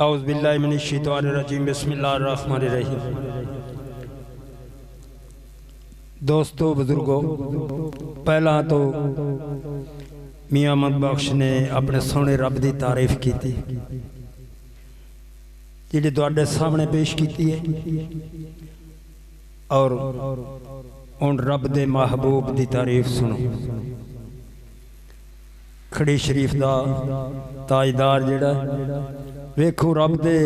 औज़ु बिल्लाहि मिनश शैतानिर रजीम बिस्मिल्लाहिर रहमानिर रहीम। दोस्तों बुजुर्गों, पहला तो मियाँ अहमद बख्श ने अपने सोहने रब की तारीफ की जी तुहाडे सामने पेश की है और हुण रब दे महबूब की तारीफ सुनो। खड़ी शरीफ का ताजदार जिहड़ा वेखो रब दे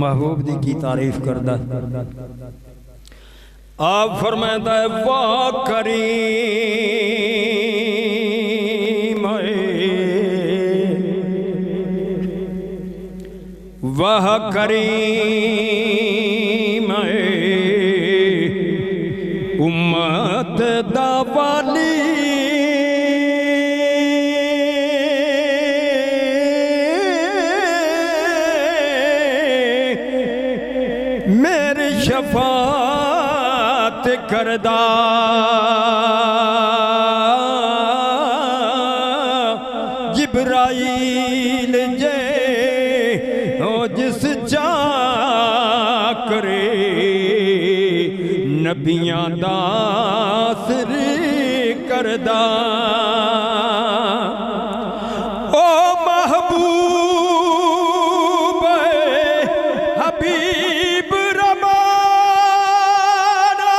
महबूब की तारीफ करदा। आप फरमाता है वाह करीम वाह करीम उम्मत दा वाली मेरी शफात करदा। जिब्राईल जे ओ जिस जा करे नबियां दा सिर करदा। ओ महबूब हबीब रमाना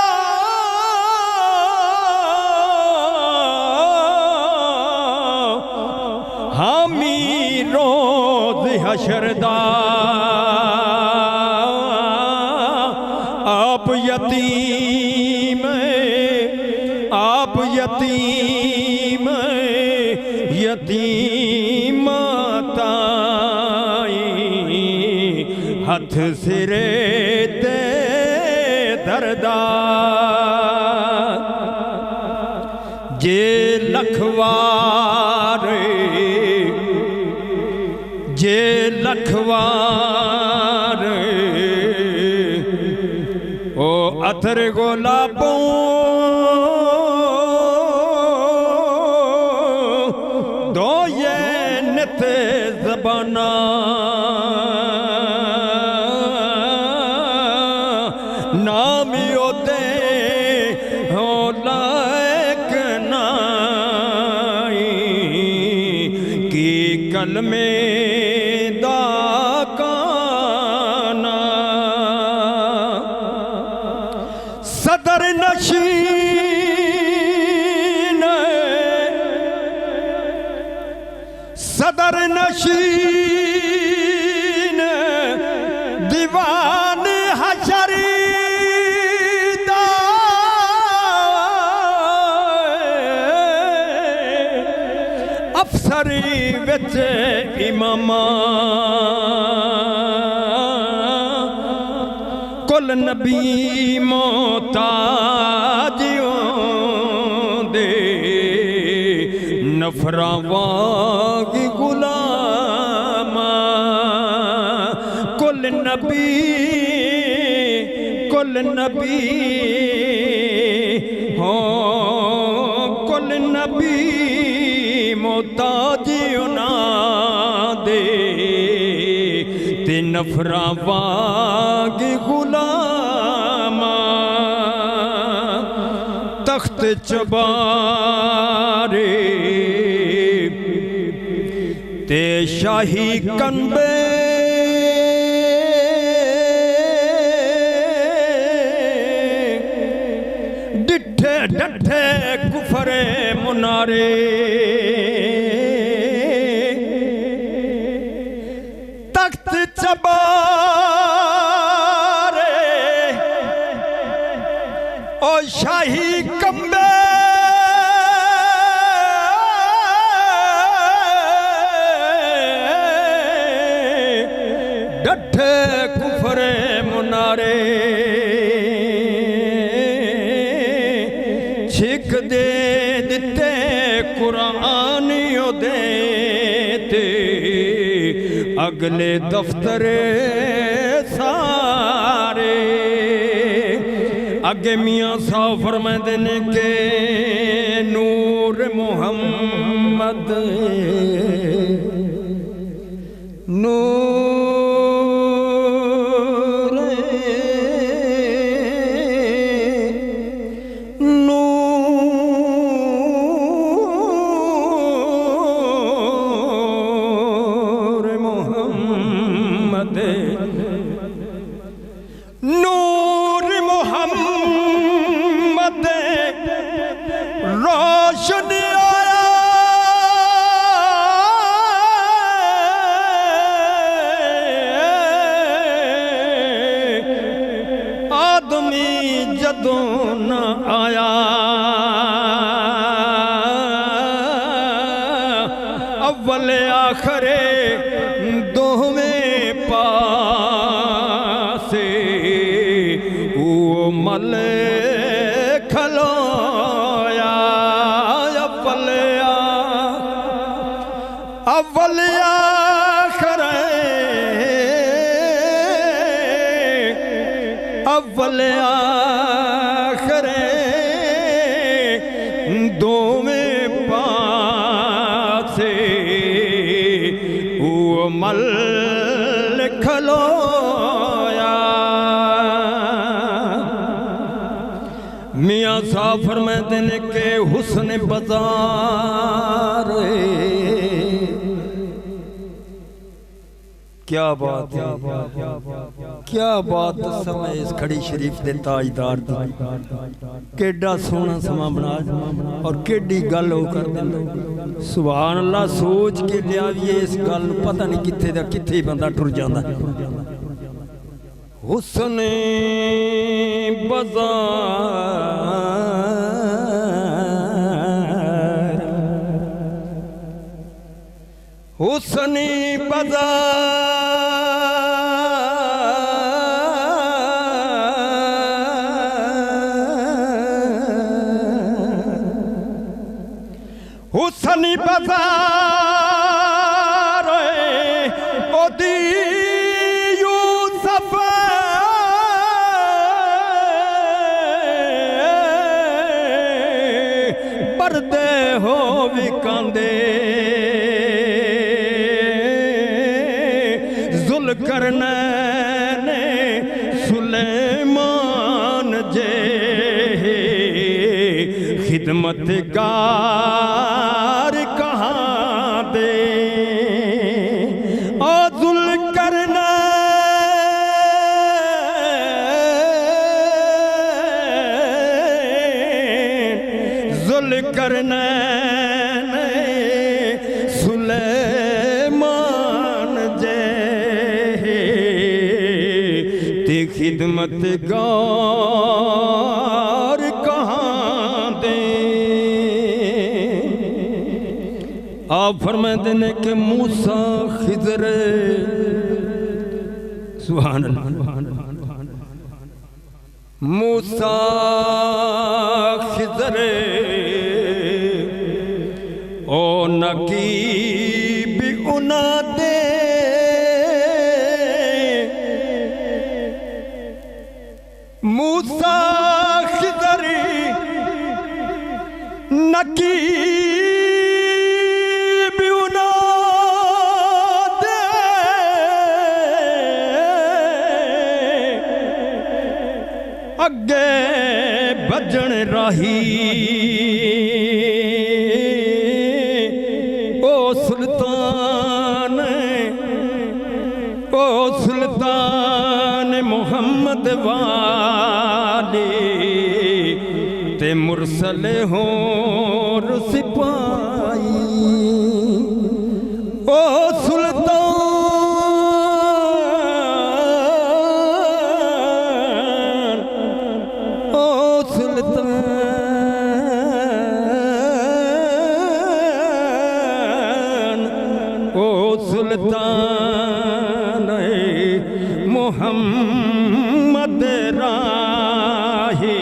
हामी रोज़ हशरदा। आप यतीम यतीम ताई हथ सिरे ते दरदा। जे लखवार ओ अथर गुलाबों दो ये नित ज़बाना। नाम योदे हो लायक नाई की कलमे दा काना। सदर नशीन दीवान हशरीदा। अफसरी विच इमामा कुल नबी मोहताजियों दे नफरा वाग गुलामा। कुल नबी हो कुल नबी मोहताजियों ना दे ते नफरा वाग गुलामा। तख्त चबारे ते शाही कंबे डिठे डठे कुफरे मुनारे। तख्त चबारे ओ शाही कंबे डठे कुफरे मुनारे। छिक दे दिते कुरान दे ते अगले दफ्तरे सारे। अगे मियाँ साहब फरमाते ने के नूर मुहम्मद नूर मोहम्मद नूर मोहम्मद रोशन आया आदमी जदों न आया अव्वल आखरे दोवें पासे वो मल खलोया अव्वल आखरे अव्वल आखरे दोवें पासे वो मल खलोया मियाँ साहब फरमाते ने के हुस्न बाजार क्या बात है क्या बात समय इस खड़ी शरीफ दे ताजदार दी केड़ा सोहना समा बना और केड़ी गल हो कर देंदा सुभान अल्लाह सोच के लियाविए इस गल पता नहीं किथे दा किथे बंदा टुर जांदा हुस्न बाजार हुस्न बाजार हुस्न बाजार ओदी यूसुफ पर्दे हो विकांदे जुल्करनैन सुलेमान जे खिदमतगार कहाँ दे ओ जुल्करनैन सुलेमान जे ते खिदमतगार कहाँ दे आप फरमाते ने कि मूसा खिजर सुभान अल्लाह मूसा खिजर ओ नकीब उना दे मूसा खिजर नकीब उना दे अगे भजन राही ओ सुल्तान मोहम्मद वाले ते मुरसल हो सिपाही ओ सुल्तान ओ सुल्तान ओ सुल्तान मोहम्मद राही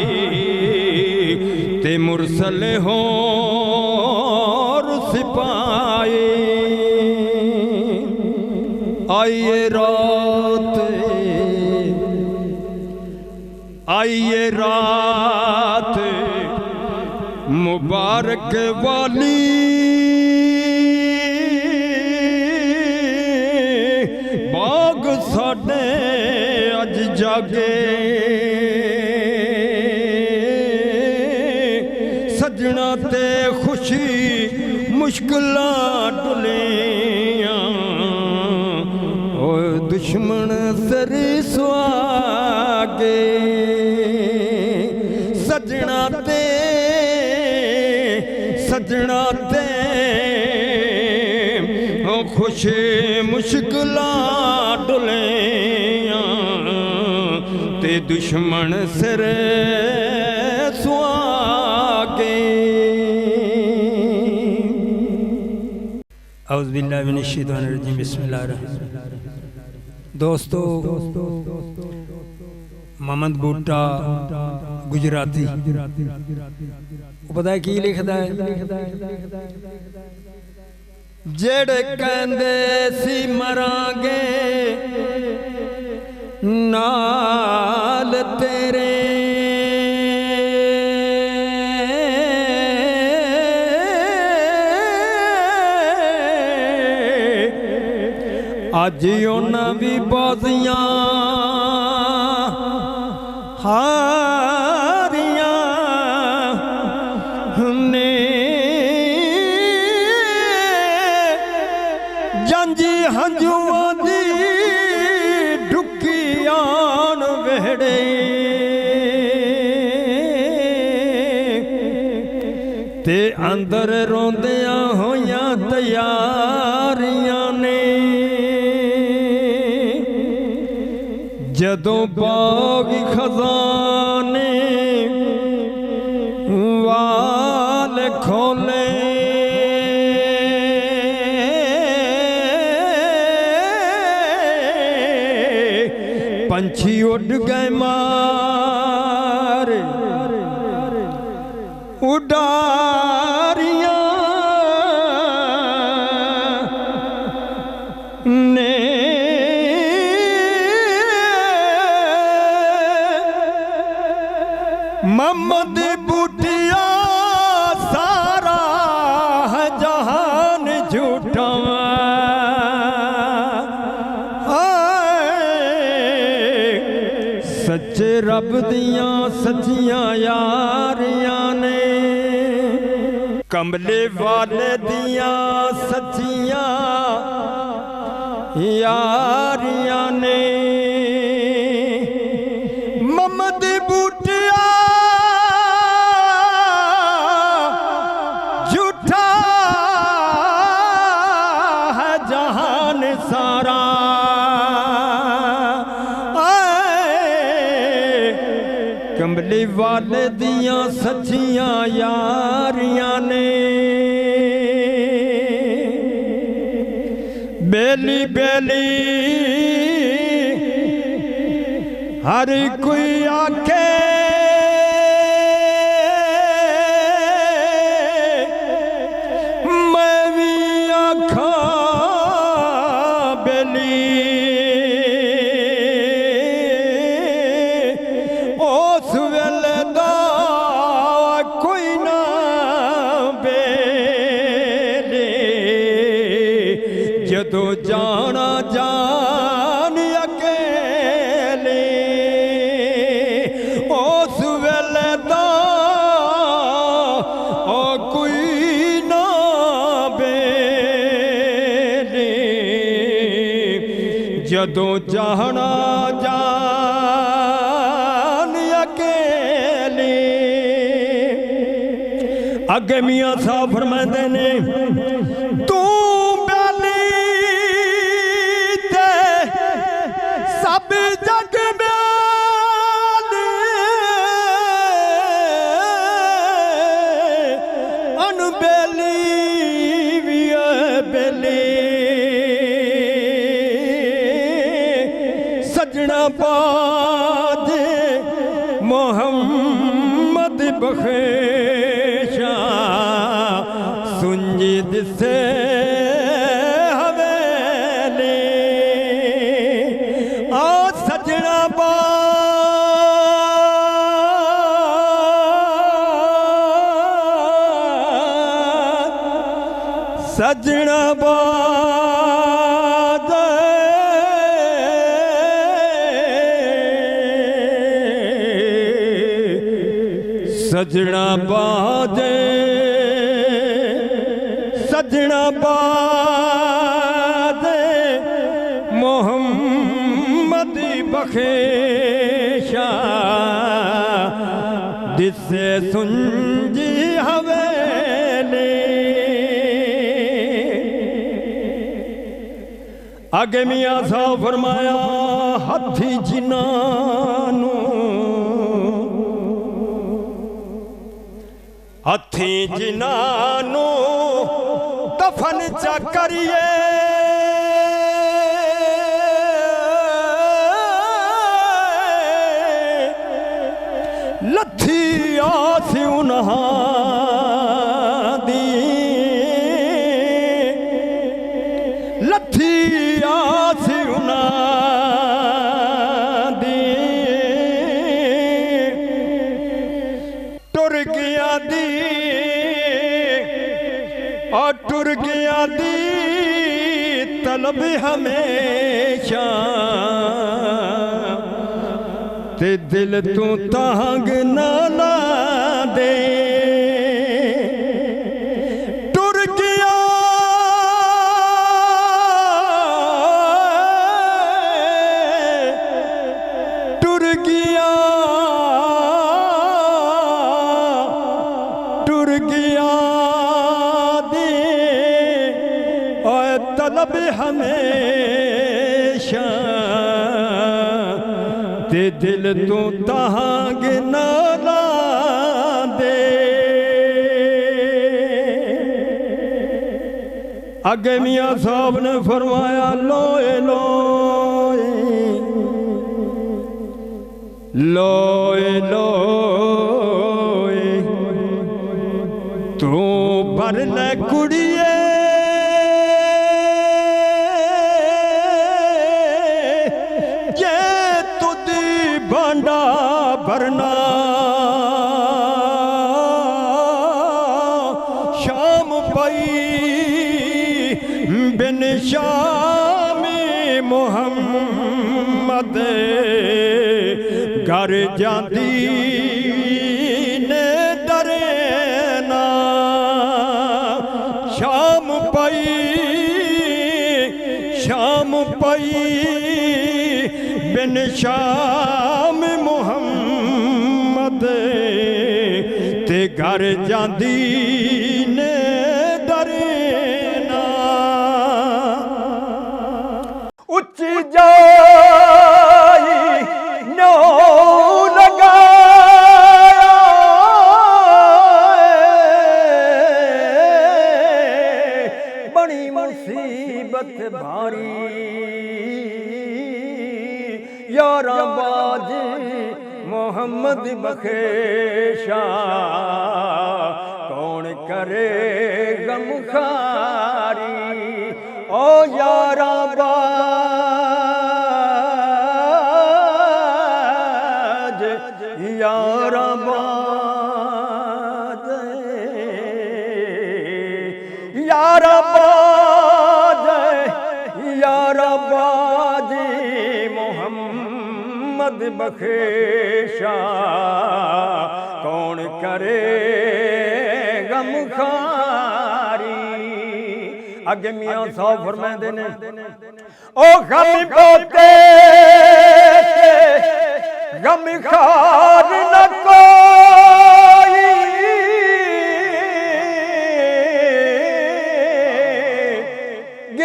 ते मुरसल हो सिपाही आइए रात मुबारक वाली बाग साडे अज जागे सजना ते खुशी मुश्किलां टुलियां दुश्मन सर सुआगे सजना ते खुश मुश्किलां डुलियां ते दुश्मन सिर सुआगे। औज़ु बिल्लाहि मिनश शैतानिर रजीम बिस्मिल्लाहिर रहमानिर रहीम। दोस्तों, मोहम्मद बूटा गुजराती पता है की लिखदा है, जेड़े कहंदे सी मरांगे नाल तेरे अज उन्हां भी बाजियां हारियां ने जंजी हंजुआं दी ढुकियान वेड़े ते अंदर रोंदियां होइयां तैयारियां ने जदों बाग खजाने वाल खोले पंछी उड़ गए मार उडारियां ने मोहम्मद बूटिया सारा है जहान झूठा सच्चे रब दियां सच्चियां यारियां ने कमले वाले दियां सच्चियां यारियां ने मोहम्मद बूटिया झूठा है जहान सारा कमले वाले दियां सच्चियां यारियां ने बेली बेली हर कोई आखे मैं भी आखा बेली उस वेले दा कोई ना बेले जदों जाना जान अकेले उस वेले दा कोई ना बेले जदों जाना जान अकेले। अगे मियां साहब फरमाते ने तू सब जग अनबेली भी बेली सजना बाजे मोहम्मद बखेशा सुंजी दिसे सजना बाद सजना बाद सजना बाद मोहम्मद दी बखेशा दिसे सुंजी हवेली आगे मियां साहब फरमाया हाथी जिन्हानू हाथी जिन्हानू दफन चा करिए लथी आस उन्हां दी लथी आस उन्हां दी टुर गया दी और टुर गया दी तलब हमेशा ते दिल तू तांग ना ला दे टुर गया टुर गया टुर गया दे और तलब हमेशा ते दिल तू तांग ना ला दे अगे मियां साहब ने फरमाया लोए लोए लोए लोए तू भरन कुड़िए बांडा भरना शाम पई बिन शाम मोहम्मद घर जाती ने डरना शाम पई बिन शाम मोहम्मद ते घर जाती ने डरना उच्ची जाई नो लगाया बड़ी मुसीबत भारी यारा बाज मोहम्मद बखेशा कौन करे गमखारी ओ यारा बाज यारा बाज यारा बाज यारा बाज मोहम्मद बखेशा कौन करे गमखारी अगे मियां साहब फरमांदे ने ओ गम पोते गमखार न कोई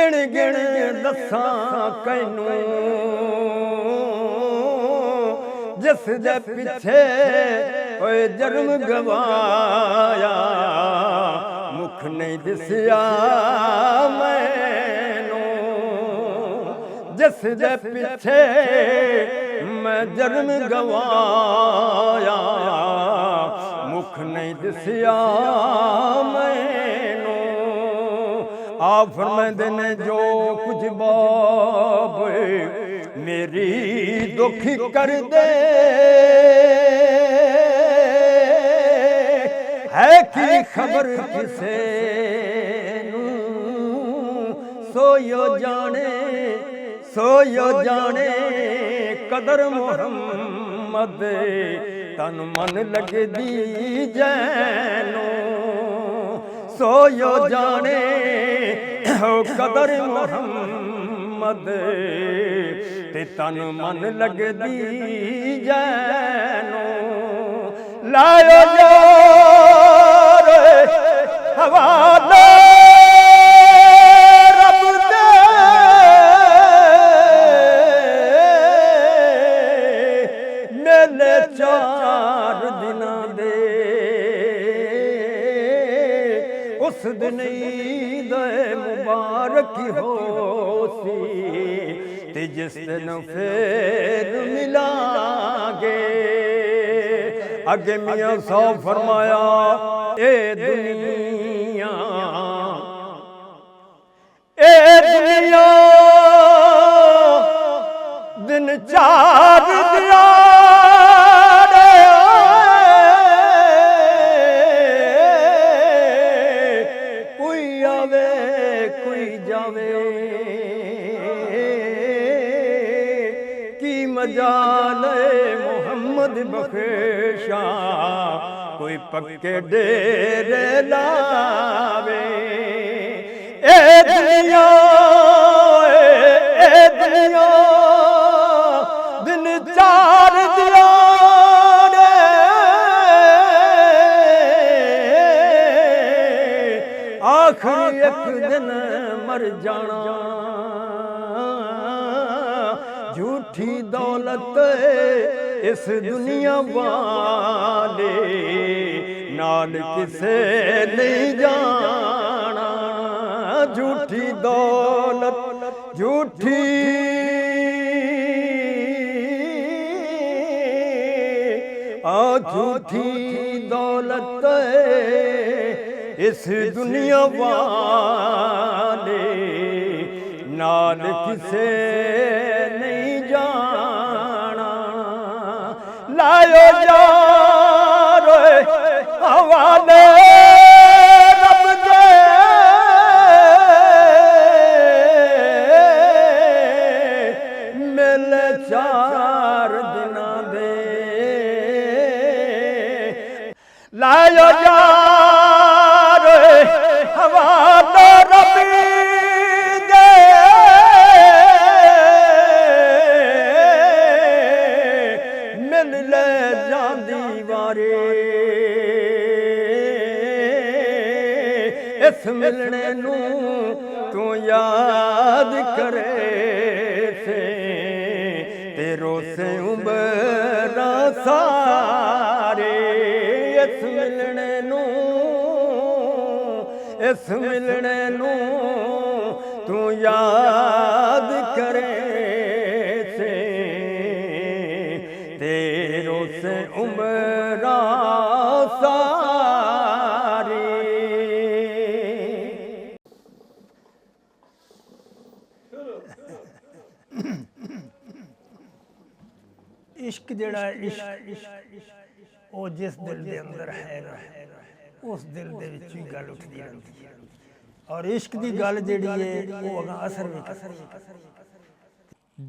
गिण गिण दसां कैनू जिस दे पिछे ओए जन्म गवाया मुख नहीं दिसिया मैनू जिस दे पिछे मैं जन्म गवाया मुख नहीं दिसिया मैनू आप फरमांदे ने जो कुछ बाप मेरी दुखी कर दे है कि खबर किसे सोयो जाने कदर मोहम्मद तन मन लग दी जैनो सोयो जाने कदर मोहम्मद ਮੁਹੰਮਦ ਤੇ ਤਨ ਮਨ ਲੱਗਦੀ ਜੈਨੋ ਲਾਇਓ ਯਾਰ ਹਵਾਲੇ चार दिना दे उस दिन ईद मुबारक हो सी ते जिस दिन फिर मिलांगे अगे मियां साहब फरमाया ए दुनिया दिन चार दिया जाले मोहम्मद बख्शा कोई पक्के डेरे लावे ए दुनिया दिन चार दिया आखिरी एक दिन मर जाना झूठी दौलत इस दुनिया वाले नाल किसे नहीं जाना झूठी दौलत झूठी झूठी दौलत इस दुनिया वाले नाल किसे लायो यार हवाले रब दे मिले चार दिना दे लायो यार हवाले रब दे ले जांदी वारे इस मिलने नू तू याद करे से तेरो से उम्रा सारे इस मिलने नू तू याद करे तेरो से उम्रा सारी इश्क जड़ा वो जिस दिल के अंदर है उस दिल दे विच ही गल उठदी रहंदी है और इश्क दी गल जेड़ी है वो अगा असर भी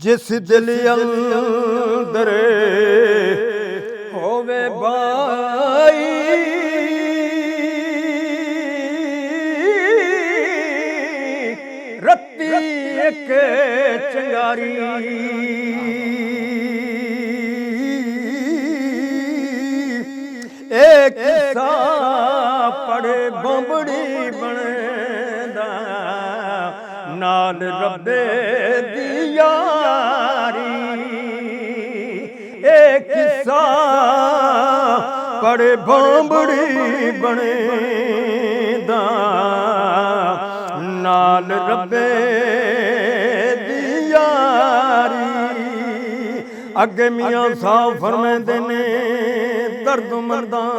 जिस दिल अंदर होवे भाई रत्ती एक चंगारी एक सा पड़े बंबड़ी बनदा नाल रब्बे दी यारी एक सा पड़े बंबड़ी बनेदा नाल रब्बे दी यारी अगे मियां साहब फरमांदे ने दर्द मर्दां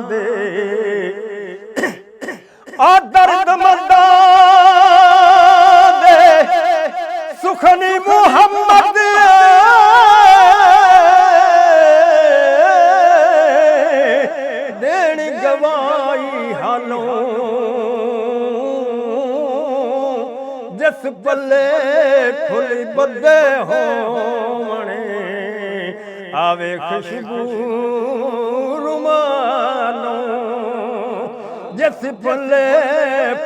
दे आ दर्द मर्दां दे सुखनी मुहम्मद देन गवाई हालों जिस पल्ले फुल बदे होवणे आवे खुशबू रुमालों जिस पल्ले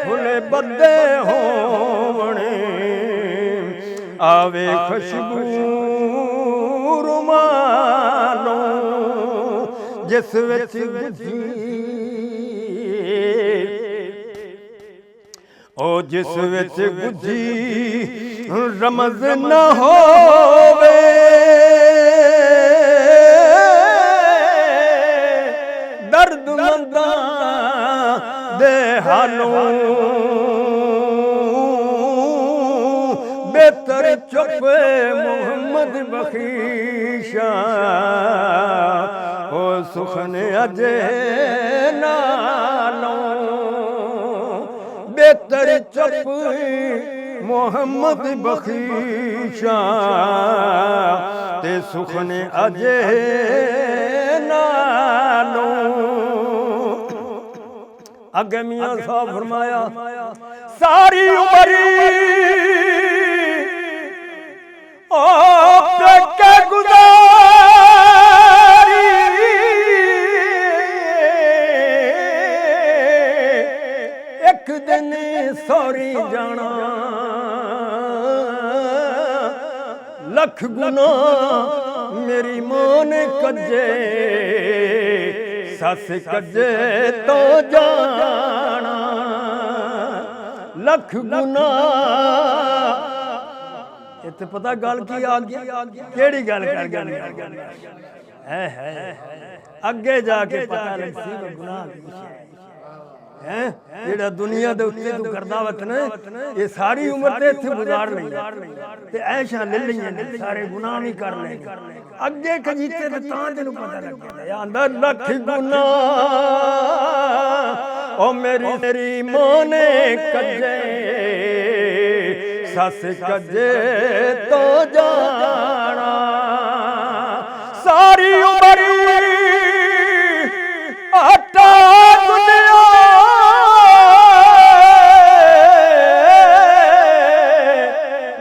फुल बदे होवणे ਆਵੇ ਖੁਸ਼ਬੂ ਰੁਮਾਲੋਂ ਜਿਸ ਵਿੱਚ ਗੁੱਝੀ ਉਹ ਜਿਸ ਵਿੱਚ ਗੁੱਝੀ ਰਮਜ਼ ਨਾ ਹੋਵੇ ਦਰਦਮੰਦਾਂ ਦੇ ਹਾਲੋਂ ਬਿਹਤਰ ਚੁੱਪ ਮੁਹੰਮਦ ਬਖੀਸ਼ਾ ਉਹ ਸੁਖਨ ਅਜੇ ਨਾਲੋਂ ਬਿਹਤਰ ਚੁੱਪ ਮੁਹੰਮਦ ਬਖੀਸ਼ਾ ਤੇ ਸੁਖਨ ਅਜੇ ਨਾਲੋਂ ਅੱਗੇ ਮੀਆਂ ਸਾਹਿਬ ਫਰਮਾਇਆ ਸਾਰੀ ਉਮਰ ਪੇਕੇ ਗੁਜ਼ਾਰੀ ਇੱਕ ਦਿਨ ਸੌਰੀ ਜਾਣਾ ਲੱਖ ਗੁਨਾਹ ਮੇਰੀ ਮਾਂ ਨੇ ਕੱਜੇ ਸੱਸ ਕੱਜੇ ਤੋਂ ਜਾਣਾ ਲੱਖ ਗੁਨਾਹ ਇੱਥੇ ਪਤਾ ਗੱਲ ਕੀ ਆ ਗਈ ਕਿਹੜੀ ਗੱਲ ਕਰ ਗਏ ਹੈ ਅੱਗੇ ਜਾ ਕੇ ਪਤਾ ਲੱਗ ਸੀ ਗੁਨਾਹ ਹੈ ਜਿਹੜਾ ਦੁਨੀਆ ਦੇ ਉੱਤੇ ਤੂੰ ਕਰਦਾ ਵਤਨ ਇਹ ਸਾਰੀ ਉਮਰ ਤੇ ਇੱਥੇ ਗੁਜ਼ਾਰ ਲਈ ਤੇ ਐਸ਼ਾਂ ਲੈ ਲਈਆਂ ਨੇ ਸਾਰੇ ਗੁਨਾਹ ਵੀ ਕਰ ਲਏ ਅੱਗੇ ਕਜੀਤੇ ਤੇ ਤਾਂ ਤੈਨੂੰ ਪਤਾ ਲੱਗਿਆ ਆਂਦਾ ਲੱਖ ਗੁਨਾਹ ਉਹ ਮੇਰੀ ਮਾਂ ਨੇ ਕੱਜੇ ਸੱਸ ਕੱਜੇ ਤੋਂ ਜਾਣਾ ਸਾਰੀ ਉਮਰ ਆਟਾ ਗੁੰਨਿਆ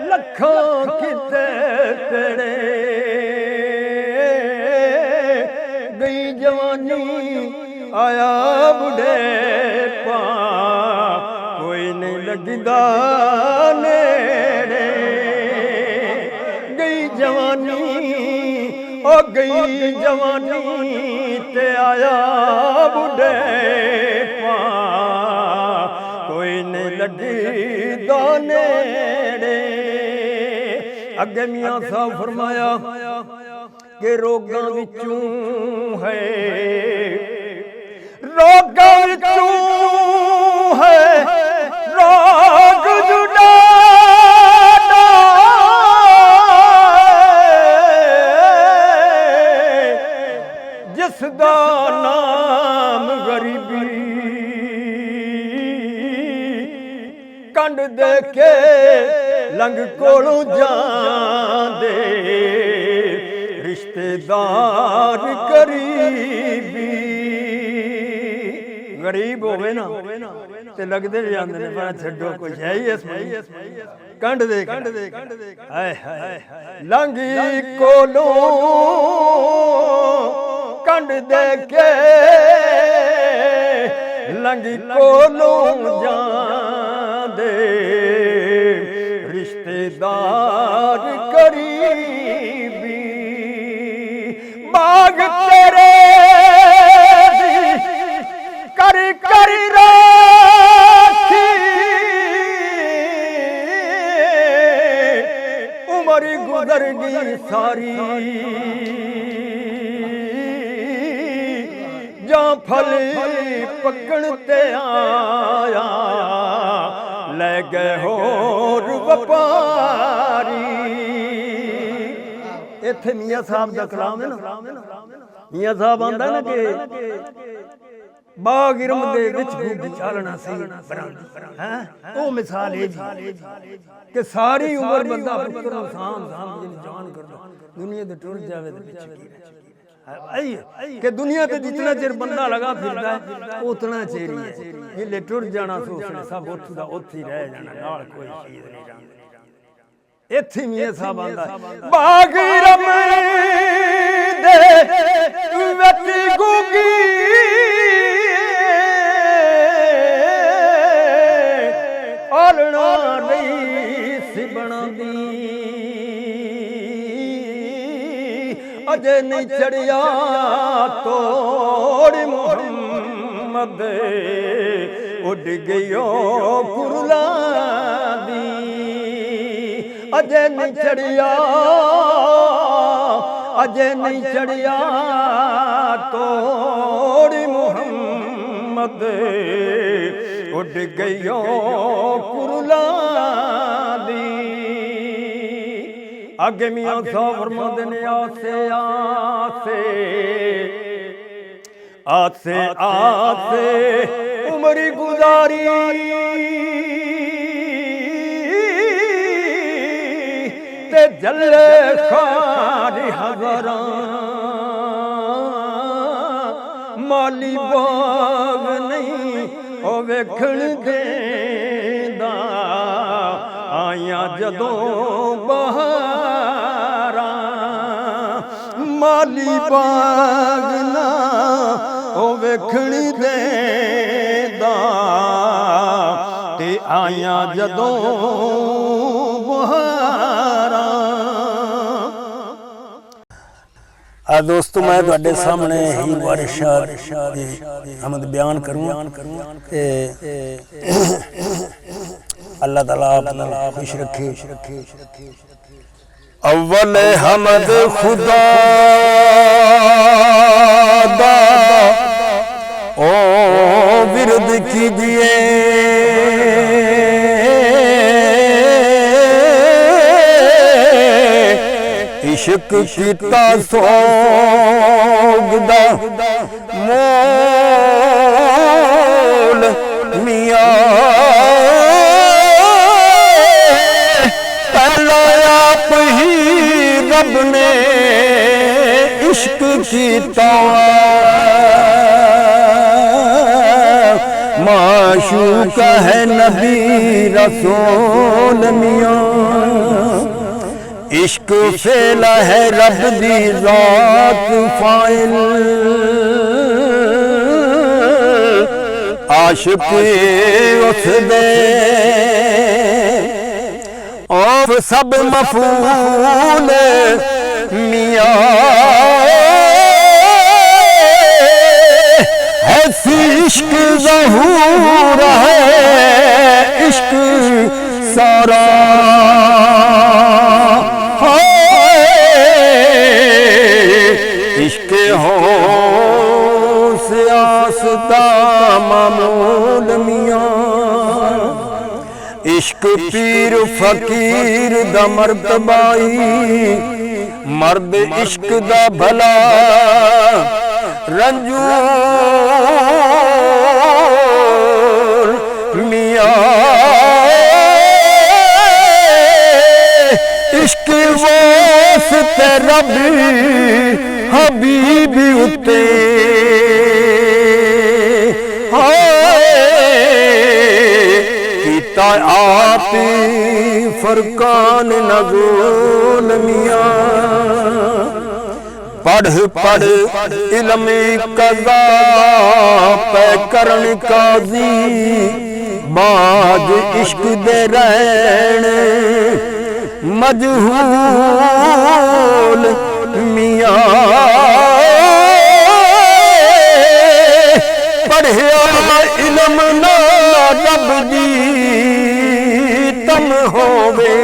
ਲੱਖਾਂ ਕਿਤੇ ਤੇਰੇ ਗਈ ਜਵਾਨੀ ਆਇਆ ਬੁਢੇਪਾ ਕੋਈ ਨਹੀਂ ਲੱਗਦਾ ਨੇੜੇ ਗਈ ਜਵਾਨੀ ਉਹ ਗਈ ਜਵਾਨੀ ਤੇ ਆਇਆ ਬੁਢੇਪਾ ਕੋਈ ਨਹੀਂ ਲੱਗਦਾ ਨੇੜੇ ਅੱਗੇ ਮੀਆਂ ਸਾਹਿਬ ਫਰਮਾਇਆ ਕਿ ਰੋਗਾਂ ਵਿੱਚੋਂ ਹੈ ਰੋਗਾਂ ਵਿੱਚੋਂ ਹੈ ਰੋਗ ਜੁੜਾ ਜਿਸ ਦਾ ਨਾਮ ਗਰੀਬੀ ਕੰਡ ਦੇ ਕੇ ਲੰਘ ਕੋਲੋਂ ਜਾਂਦੇ ਰਿਸ਼ਤੇਦਾਰ ਕਰੀਬੀ ਗਰੀਬ ਹੋਵੇ ਨਾ ਤੇ ਲੱਗਦੇ ਜਾਂਦੇ ਨੇ ਪਰ ਛੱਡੋ ਕੁਛ ਹੈ ਹੀ ਇਸ ਕੰਡ ਦੇ ਹਾਏ ਹਾਏ ਲੰਘੀ ਕੋਲੋਂ ਕੰਡ ਦੇ ਕੇ ਲੰਘੀ ਕੋਲੋਂ ਜਾਂਦੇ ਰਿਸ਼ਤੇਦਾਰ ਕਰੀਬੀ ਬਾਗ ਤੇਰੇ ਕਰ ਕਰ ਰਾਖੀ ਉਮਰ ਗੁਜ਼ਰ ਗਈ ਸਾਰੀ ਜਾਂ ਫਲ ਪੱਕਣ ਤੇ ਆਇਆ ਲੈ ਗਏ ਹੋਰ ਵਪਾਰੀ ਇੱਥੇ ਮੀਆਂ ਸਾਹਿਬ ਦਾ ਕਲਾਮ ਹੈ ਨਾ ਮੀਆਂ ਸਾਹਿਬ ਆਂਦਾ ਨਾ ਕਿ ਬਾਗ ਇਰਮ ਦੇ ਵਿੱਚ ਗੁੱਡ ਚਾਲਣਾ ਸੀ ਹੈ ਉਹ ਮਿਸਾਲ ਇਹ ਜੀ ਕਿ ਸਾਰੀ ਉਮਰ ਬੰਦਾ ਪੁੱਤਰ ਨੂੰ ਸਾਂਭ ਜਿਹਨੂੰ ਜਾਨ ਕਰਦਾ ਦੁਨੀਆ ਦੇ ਟੁਰ ਜਾਵੇ ਤੇ ਪਿੱਛੇ ਕੀ ਰਹਿ ਕਿ ਦੁਨੀਆ ਤੇ ਜਿੰਨਾ ਚਿਰ ਬੰਦਾ ਲਗਾ ਫਿਰਦਾ ਹੈ ਉਤਨਾ ਚਿਰ ਹੀ ਹੈ ਇਹਲੇ ਟੁਰ ਜਾਣਾ ਸੋਚਣੇ ਸਭ ਉੱਥੇ ਦਾ ਉੱਥੇ ਹੀ ਰਹਿ ਜਾਣਾ ਨਾਲ ਕੋਈ ਚੀਜ਼ ਨਹੀਂ ਰਹਿੰਦੀ ਇੱਥੇ ਮੀਆਂ ਸਾਹਿਬ ਆਂਦਾ ਬਾਗ ਇਰਮ ਦੇ ਵਿੱਚ ਗੁੱਗੀ ਆਲਣਾ ਨਹੀਂ ਸੀ ਬਣਾਉਂਦੀ अजे नहीं चढ़िया तोड़ मुहम्मद उड़ गयो कुरला दी अजे नहीं चढ़िया अजे नहीं चढ़िया तोड़ मुहम्मद उड़ गयो कुरला दी आगे मियां साहब फरमाते ने आसे आसे आसे आसे उम्र गुजारी ते जले खारी हज़ारा माली बाग नहीं ओ वेखण देंदा आया जदों बहारा माली बाग ना ओ वेखण देंदा ते आया जदों बहारा। दोस्तों मैं तुहाडे सामने ही वारिशात अहमद बयान करूँगा। अल्लाह ताला खुश रखे। अव्वल हमद खुदा दा ओ विरद कीजिए इश्क कीता सोगदा मोल मियां पहला आप ही रब ने इश्क कीता माशूक है नबी रसूल मियां इश्क फेला है रब दी ज़ात फाइल आशिक उस दे और सब मफूल मियां ऐसी इश्क ज़हूर है इश्क सारा इश्क हो से आस्ता मामूल मियां इश्क पीर फकीर दा मर्तबाई मर्द इश्क दा भला रंजूर मियां इश्क वास्ते रब हबीब उते कीता आप फरकान नज़ूल मियां पढ़ पढ़ इल्म कज़ा पे करन काज़ी बाज इश्क दे रहन मजहूल मियां पढ़िया इल्म ना रब दी तम होवे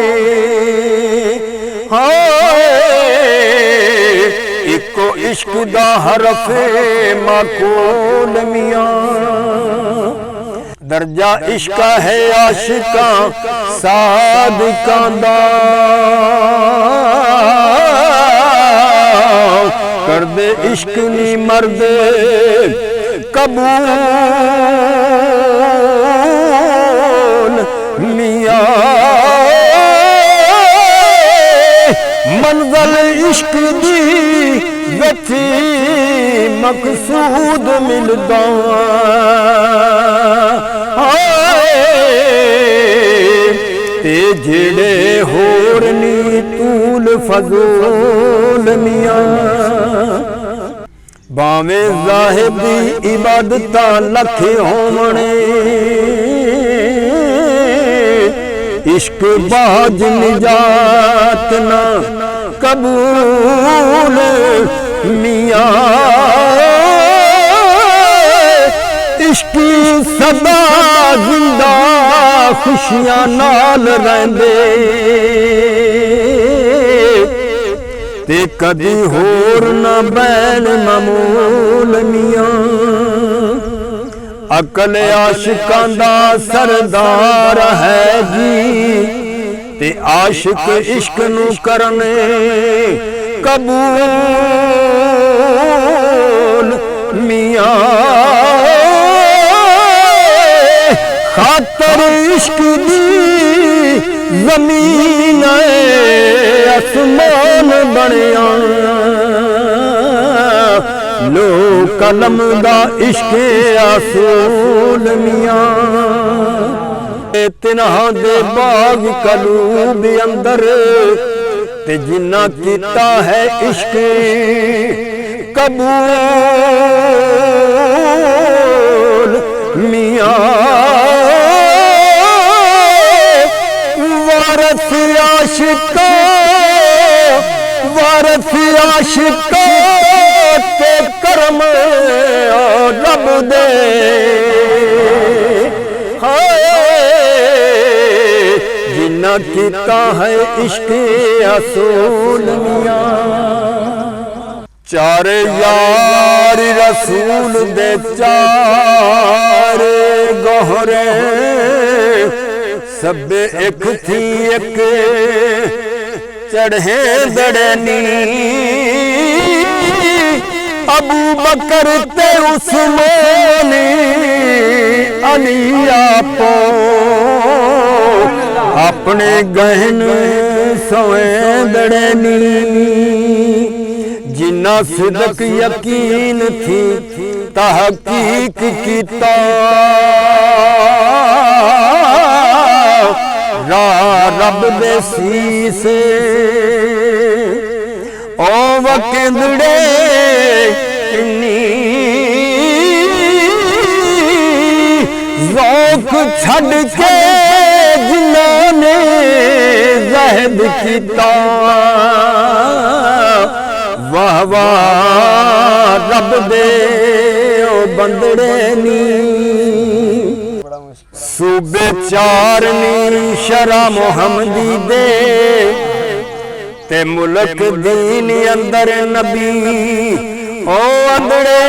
इको इश्क दा हरफ माकूल मियां दर्जा इश्क है आशिका सादिकां दा कर दे इश्क नी मर्द कबूल मियां मंज़िल इश्क दी गथी मकसूद मिलदा ते जेड़े होर नी तूल फजूल मियां भावें ज़ाहिब दी इबादतां लख होवणे इश्क बाज निजात ना कबूल मियां इश्क सदा जिंदा खुशियां नाल रहंदे ते कदी होर ना बैन मामूल मियां अकल आशिकां दा सरदार है जी ते आशिक इश्क नू करने कबूल मियां खातर इश्क दी ज़मीन आसमान बनिया लो कलम दा इश्क असूल मियां तिन्हां दे बाग कलूब अंदर ते जिन्ना कीता है इश्क कबूल मियां वारस आशिका ते करम रब दे जिन्ना कीता है इश्क असूल मियां चार यार रसूल दे चार गोहरे सब एक थी एक चढ़े दड़नी अबू बकर ते उस्मान अली आपो अपने गहन सोए दड़नी जिन्ना सिदक यकीन थी तहकीक कीता रब दे सीसे ओ वकेंदड़े इन्नी ज़ौक छड़ के जिन्हां ने ज़हद कीता वाह वाह रब दे ओ बंदड़े नी सूबे चार नी शरा मोहम्मदी दे ते मुल्क दीन अंदर नबी ओ अंदरे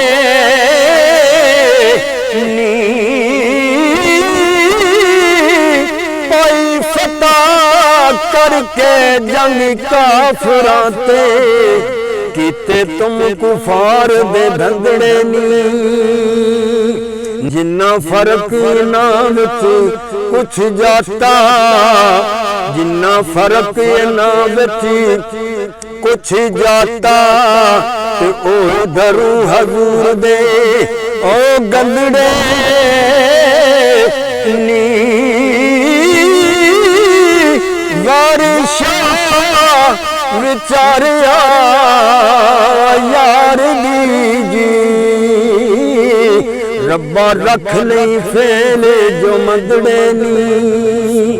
नी कोई फतह करके जंग काफरां ते कीते तुम कुफार दे धंधड़े नी जिन्ना फर्क इन्हां विच कुछ जाता जिन्ना फर्क इन्हां विच कुछ जाता ते ओ दरू हजूर दे ओ गंदड़े नी वारिशा विचारिया यार दीजी रब्बा रख नहीं फेले जो मंदड़े नी